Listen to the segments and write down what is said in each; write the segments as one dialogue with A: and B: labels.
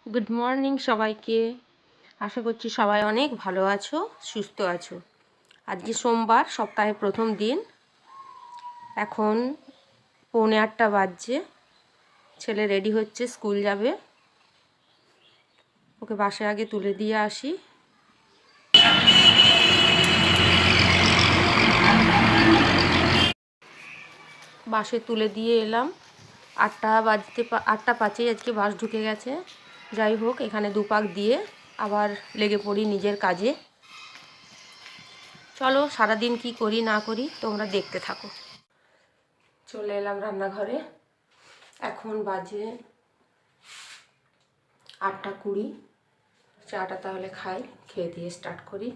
A: Good morning সবাইকে। আশা করছি সবাই অনেক ভালো আছো, সুস্থ আছো। আজকে সোমবার, সপ্তাহের প্রথম দিন। এখন 7:45 বাজছে। ছেলে রেডি হচ্ছে, স্কুল যাবে। ওকে বাসায় আগে তুলে দিয়ে আসি। বাসে তুলে দিয়ে এলাম। 8:05 আজকে বাস ঢুকে গেছে। যাই হোক, এখানে দুপাক দিয়ে আবার লেগে পড়ি নিজের কাজে। চলো, সারাদিন কি করি না করি তোমরা দেখতে থাকো। চলে এলাম রান্নাঘরে। এখন বাজে 8:20। চাটা তাহলে খাই, খেয়ে দিয়ে স্টার্ট করি।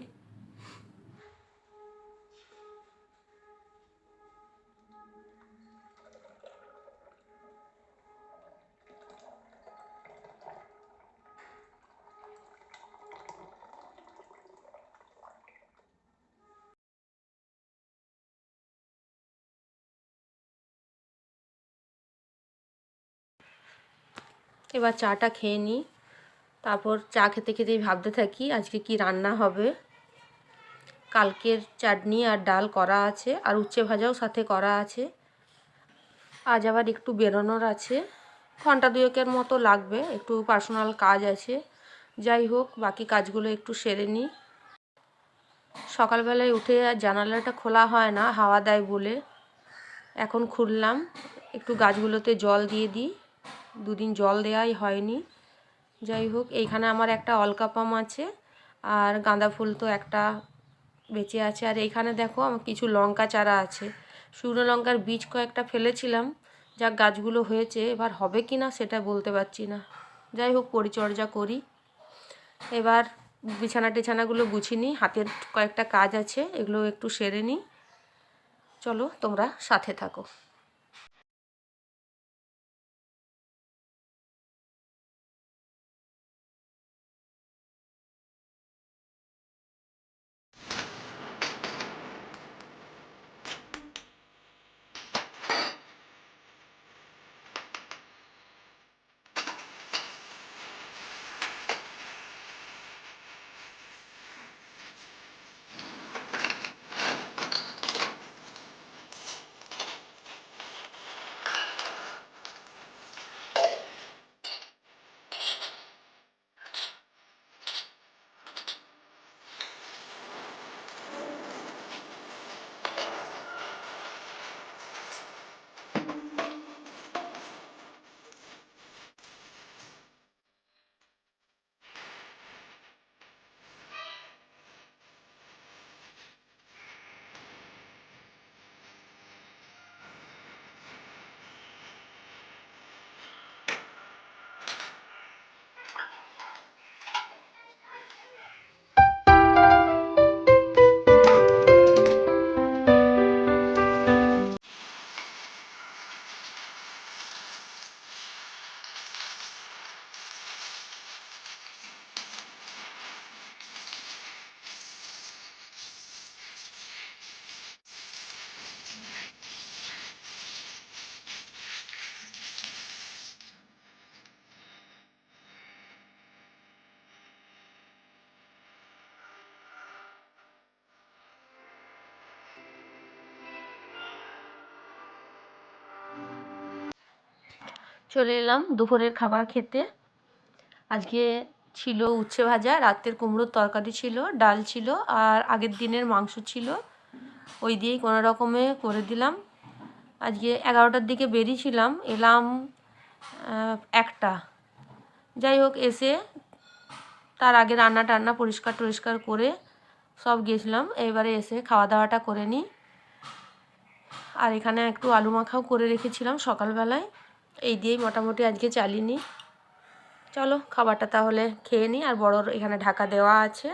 A: এবার চাটা খেয়ে নিই। তারপর চা খেতে খেতেই ভাবতে থাকি আজকে কি রান্না হবে। কালকের চাটনি আর ডাল করা আছে, আর উচ্ছে ভাজাও সাথে করা আছে। আজ আবার একটু বেরোনোর আছে, ঘন্টা দুয়েকের মতো লাগবে, একটু পার্সোনাল কাজ আছে। যাই হোক, বাকি কাজগুলো একটু সেরে নিই। সকালবেলায় উঠে আর জানালাটা খোলা হয় না, হাওয়া দেয় বলে। এখন খুললাম, একটু গাছগুলোতে জল দিয়ে দিই। দুদিন জল দেওয়াই হয়নি। যাই হোক, এইখানে আমার একটা অলকাপাম আছে, আর গাঁদা ফুল তো একটা বেঁচে আছে। আর এইখানে দেখো আমার কিছু লঙ্কা চারা আছে। শুকনো লঙ্কার বীজ কয়েকটা ফেলেছিলাম, যা গাছগুলো হয়েছে। এবার হবে কি না সেটা বলতে পারছি না। যাই হোক, পরিচর্যা করি। এবার বিছানা টিছানাগুলো গুছিয়ে নিই, হাতের কয়েকটা কাজ আছে, এগুলো একটু সেরে নিই। চলো, তোমরা সাথে থাকো। চলে এলাম দুপুরের খাবার খেতে। আজকে ছিল উচ্ছে ভাজা, রাতের কুমড়োর তরকারি ছিল, ডাল ছিল, আর আগের দিনের মাংস ছিল। ওই দিয়েই কোনো রকমে করে দিলাম। আজকে 11টার দিকে বেরিয়েছিলাম, এলাম 1টা। যাই হোক, এসে তার আগে রান্না টান্না পরিষ্কার টরিষ্কার করে সব গেছিলাম। এবারে এসে খাওয়া দাওয়াটা করে নিই। আর এখানে একটু আলু মাখাও করে রেখেছিলাম সকালবেলায়। এই দিয়েই মোটামুটি আজকে চালিয়ে নিই। চলো, খাবারটা তাহলে খেয়ে নিই। আর বড়োর এখানে ঢাকা দেওয়া আছে।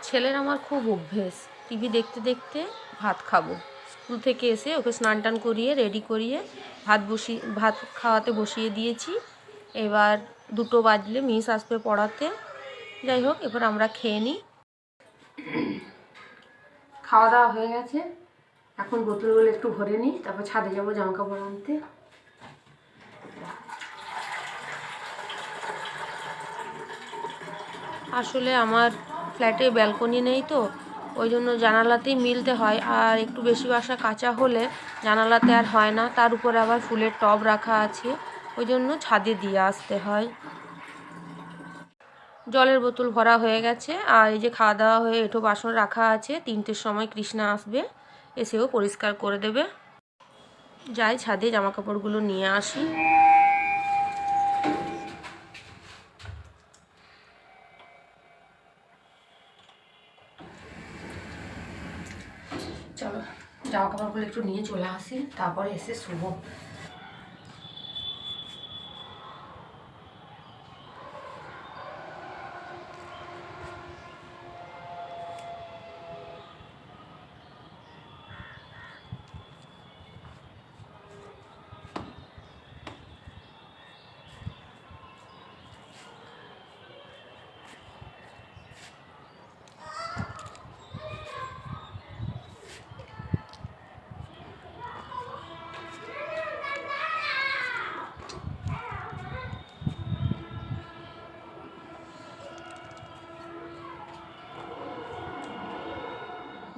A: ছেলের আমার খুব অভ্যেস টিভি দেখতে দেখতে ভাত খাবো। স্কুল থেকে এসে ওকে স্নান টান করিয়ে রেডি করিয়ে ভাত খাওয়াতে বসিয়ে দিয়েছি। এবার 2টো বাজলে মিস আসবে পড়াতে। যাই হোক, এবার আমরা খেয়ে নিই। খাওয়া দাওয়া হয়ে গেছে। এখন বোতলগুলো একটু ভরে নিই, তারপর ছাদে যাবো জামা কাপড় আনতে। আসলে আমার ফ্ল্যাটে ব্যালকনি নেই তো, ওই জন্য জানালাতেই মিলতে হয়। আর একটু বেশি বাসা কাঁচা হলে জানালাতে আর হয় না, তার উপরে আবার ফুলের টব রাখা আছে, ওই জন্য ছাদে দিয়ে আসতে হয়। জলের বোতল ভরা হয়ে গেছে। আর এই যে খাওয়া দাওয়া হয়ে এঁঠো বাসন রাখা আছে, 3টের সময় কৃষ্ণা আসবে, এসেও পরিষ্কার করে দেবে। যাই ছাদে জামা কাপড়গুলো নিয়ে আসি। চলো জামা কাপড়গুলো একটু নিয়ে চলে আসি, তারপরে এসে শুবো।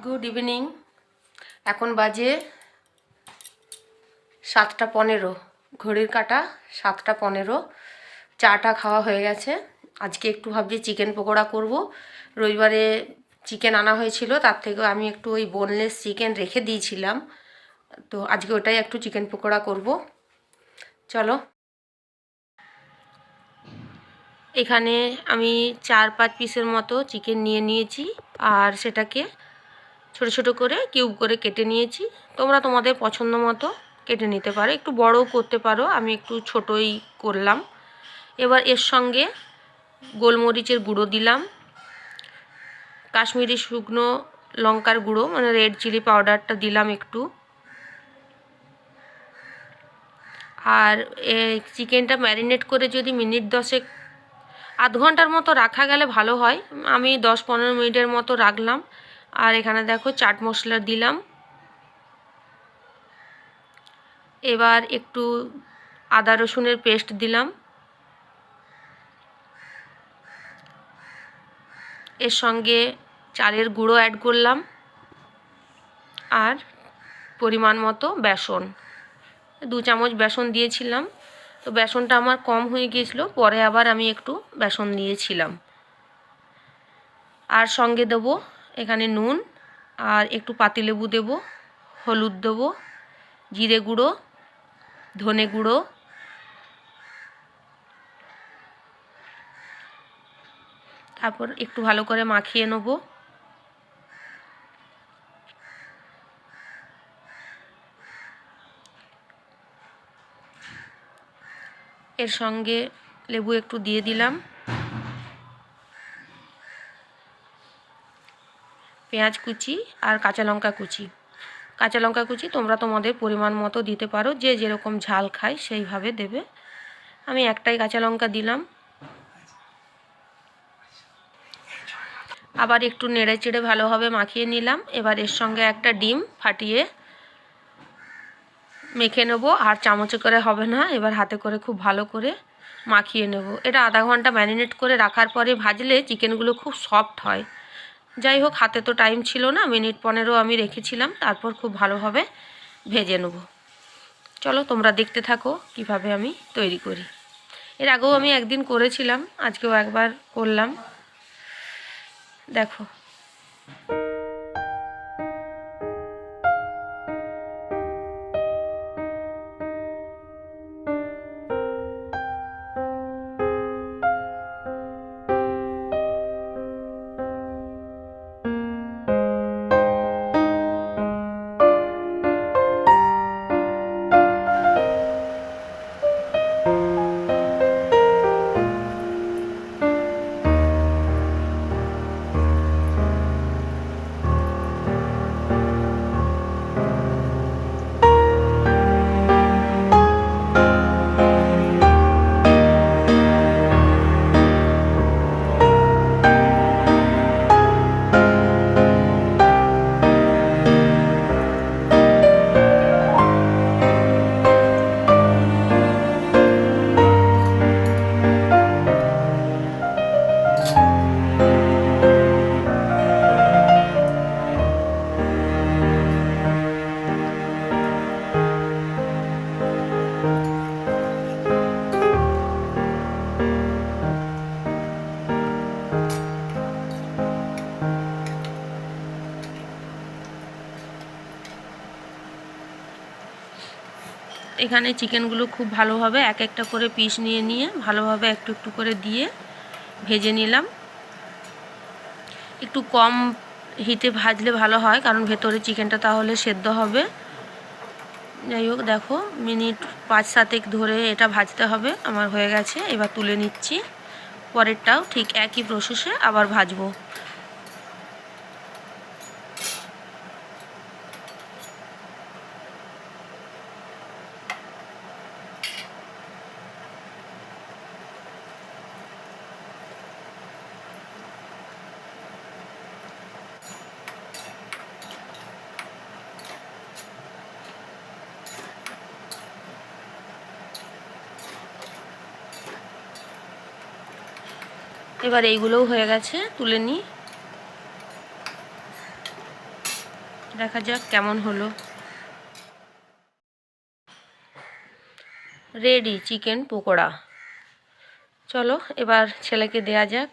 A: Good evening. এখন বাজে 7টা 15, ঘড়ির কাঁটা 7টা 15। চাটা খাওয়া হয়ে গেছে। আজকে একটু ভাবছি চিকেন পকোড়া করব। রবিবারে চিকেন আনা হয়েছিল, তার থেকেও আমি একটু ওই বোনলেস চিকেন রেখে দিয়েছিলাম, তো আজকে ওটাই একটু চিকেন পকোড়া করব। চলো। এখানে আমি 4-5 পিসের মতো চিকেন নিয়ে নিয়েছি, আর সেটাকে ছোট ছোট করে কিউব করে কেটে নিয়েছি। তোমরা তোমাদের পছন্দ মতো কেটে নিতে পারো, একটু বড়ও করতে পারো, আমি একটু ছোটই করলাম। এবার এর সঙ্গে গোলমরিচের গুঁড়ো দিলাম, কাশ্মীরি শুকনো লঙ্কার গুঁড়ো মানে রেড চিলি পাউডারটা দিলাম একটু, আর চিকেনটা ম্যারিনেট করে যদি মিনিট 10 আধ ঘন্টার মতো রাখা গেলে ভালো হয়। আমি 10-15 মিনিটের মতো রাখলাম। আর এখানে দেখো চাট মশলা দিলাম। এবার একটু আদা রসুনের পেস্ট দিলাম, এর সঙ্গে চালের গুঁড়ো অ্যাড করলাম, আর পরিমাণ মতো বেসন, 2 চামচ বেসন দিয়েছিলাম। তো বেসনটা আমার কম হয়ে গিয়েছিল, পরে আবার আমি একটু বেসন দিয়েছিলাম। আর সঙ্গে দেবো এখানে নুন, আর একটু পাতিলেবু দেবো, হলুদ দেবো, জিরে গুঁড়ো, ধনে গুঁড়ো, তারপর একটু ভালো করে মাখিয়ে নেব। এর সঙ্গে লেবু একটু দিয়ে দিলাম, পেঁয়াজ কুচি আর কাঁচা লঙ্কা কুচি। কাঁচা লঙ্কা কুচি তোমরা তোমাদের পরিমাণ মতো দিতে পারো, যে যেরকম ঝাল খায় সেইভাবে দেবে। আমি একটাই কাঁচা লঙ্কা দিলাম। আবার একটু নেড়ে চেড়ে ভালোভাবে মাখিয়ে নিলাম। এবার এর সঙ্গে একটা ডিম ফাটিয়ে মেখে নেব, আর চামচে করে হবে না, এবার হাতে করে খুব ভালো করে মাখিয়ে নেব। এটা আধা ঘন্টা ম্যারিনেট করে রাখার পরে ভাজলে চিকেনগুলো খুব সফট হয়। যাই হোক, হাতে তো টাইম ছিল না, মিনিট 15 আমি রেখেছিলাম, তারপর খুব ভালোভাবে ভেজে নেব। চলো তোমরা দেখতে থাকো কিভাবে আমি তৈরি করি। এর আগেও আমি একদিন করেছিলাম, আজকেও একবার করলাম, দেখো। এখানে চিকেনগুলো খুব ভালোভাবে এক একটা করে পিস নিয়ে ভালোভাবে একটু একটু করে দিয়ে ভেজে নিলাম। একটু কম হিটে ভাজলে ভালো হয়, কারণ ভেতরে চিকেনটা তাহলে সেদ্ধ হবে। যাই হোক, দেখো মিনিট 5-7 ধরে এটা ভাজতে হবে। আমার হয়ে গেছে, এবার তুলে নিচ্ছি। পরেরটাও ঠিক একই প্রসেসে আবার ভাজবো। এবার এইগুলোও হয়ে গেছে, তুলে নিই। দেখা যাক কেমন হলো। Ready chicken pakora. চলো এবার ছেলেকে দেয়া যাক।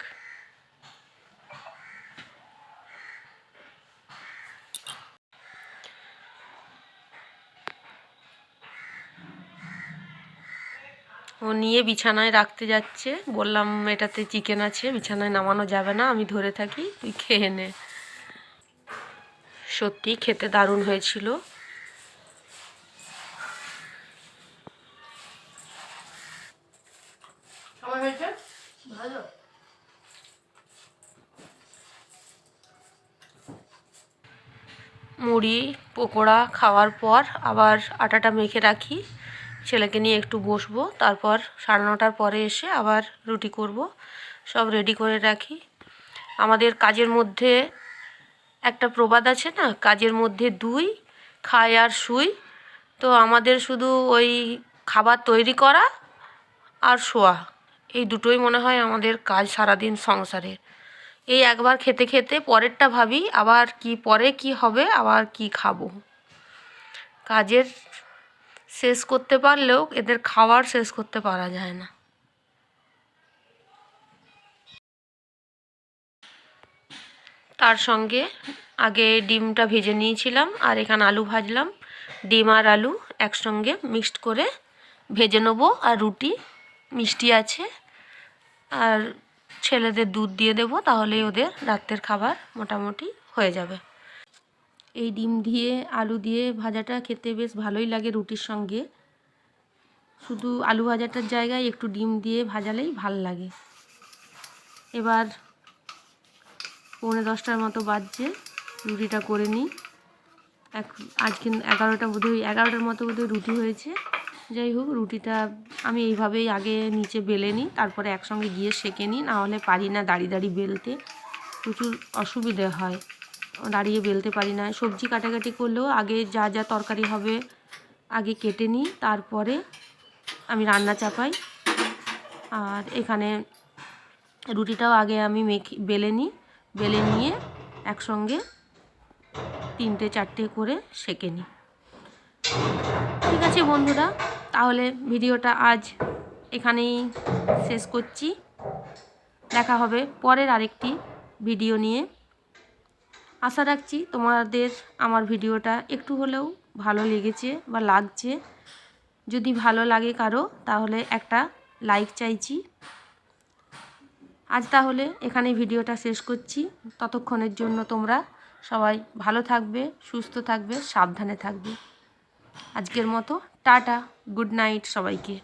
A: ও নিয়ে বিছানায় রাখতে যাচ্ছে। বললাম এটাতে চিকেন আছে, বিছানায় নামানো যাবে না, আমি ধরে থাকি, তুই খেয়ে নে। সত্যি খেতে দারুণ হয়েছিল। ভালো। মুড়ি পকোড়া খাওয়ার পর আবার আটাটা মেখে রাখি। ছেলেকে নিয়ে একটু বসবো, তারপর 9:30টার পরে এসে আবার রুটি করব। সব রেডি করে রাখি। আমাদের কাজের মধ্যে একটা প্রবাদ আছে না, কাজের মধ্যে 2, খায় আর শুই। তো আমাদের শুধু ওই খাবার তৈরি করা আর শোয়া, এই দুটোই মনে হয় আমাদের কাজ সারাদিন সংসারের। এই একবার খেতে খেতে পরেরটা ভাবি আবার কি পরে কি হবে, আবার কি খাবো। কাজের শেষ করতে পারলেও এদের খাবার শেষ করতে পারা যায় না। তার সঙ্গে আগে ডিমটা ভেজে নিয়েছিলাম, আর এখানে আলু ভাজলাম। ডিম আর আলু একসঙ্গে মিক্সড করে ভেজে নেবো। আর রুটি মিষ্টি আছে, আর ছেলেদের দুধ দিয়ে দেবো, তাহলেই ওদের রাতের খাবার মোটামুটি হয়ে যাবে। এই ডিম দিয়ে আলু দিয়ে ভাজাটা খেতে বেশ ভালোই লাগে রুটির সঙ্গে। শুধু আলু ভাজাটার জায়গায় একটু ডিম দিয়ে ভাজালেই ভাল লাগে। এবার 9:45টার মতো বাজছে, রুটিটা করে নিই। আজকে 11টার মতো বোধহয় রুটি হয়েছে। যাই হোক, রুটিটা আমি এইভাবেই আগে নিচে বেলে নিই, তারপরে একসঙ্গে গিয়ে সেঁকে নিই। নাহলে পারি না দাঁড়িয়ে বেলতে, প্রচুর অসুবিধে হয়, দাঁড়িয়ে বেলতে পারি না। সবজি কাটাকাটি করলেও আগে যা যা তরকারি হবে আগে কেটে নিই, তারপরে আমি রান্না চাপাই। আর এখানে রুটিটাও আগে আমি বেলে নিই, বেলে নিয়ে একসঙ্গে 3-4টে করে সেঁকে নিই। ঠিক আছে বন্ধুরা, তাহলে ভিডিওটা আজ এখানেই শেষ করছি। দেখা হবে পরের আরেকটি ভিডিও নিয়ে। আশা রাখছি তোমাদের আমার ভিডিওটা একটু হলেও ভালো লেগেছে বা লাগছে। যদি ভালো লাগে কারো, তাহলে একটা লাইক চাইছি। আজ তাহলে এখানে ভিডিওটা শেষ করছি। ততক্ষণের জন্য তোমরা সবাই ভালো থাকবে, সুস্থ থাকবে, সাবধানে থাকবে। আজকের মতো টাটা, গুড নাইট সবাইকে।